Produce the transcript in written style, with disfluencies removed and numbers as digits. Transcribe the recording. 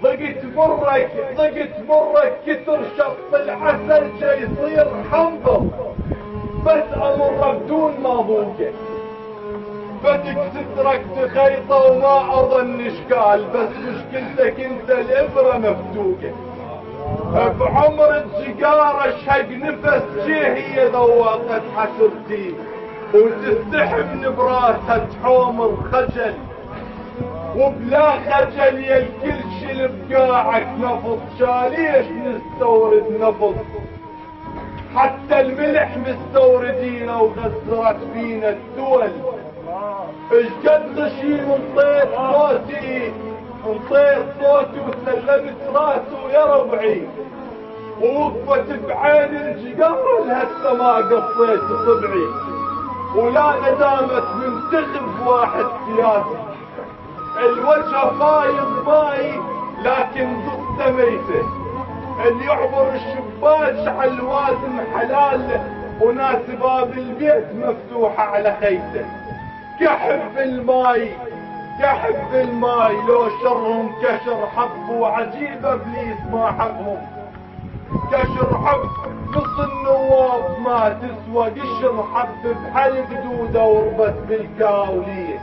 ضقت مرك كتر شط العسل جاي يصير حنظل، بس امر بدون ما ضوقه، بدك سترك تخيطه وما اظن اشكال، بس مشكلتك انت الابره مفتوقه. بعمر السيجاره اشهق نفس شي هي ذوقت حسرتي، وتستحم براسها تحوم الخجل، وبلا خجل يا الكل شل بقاعك نفض، شاليش نستورد نفض، حتى الملح مستوردينه وغزرت فينا الدول. اشقد غشيم انطيت صوتي وسلمت راسه يا ربعي، ووقفت بعين الجقار لهسه ما قصيت صبعي، ولا ندامت منتخب واحد سياسي، الوجه فايض ماي لكن ضد ميته، اللي يعبر الشباك على الوازن حلال، وناس باب البيت مفتوحة على خيته. كحب الماي لو شرهم كشر حب، وعجيب ابليس ما حبهم كشر حب، نص النواب ما تسوى قشر حب بحلق دودة وربت بالكاوليس.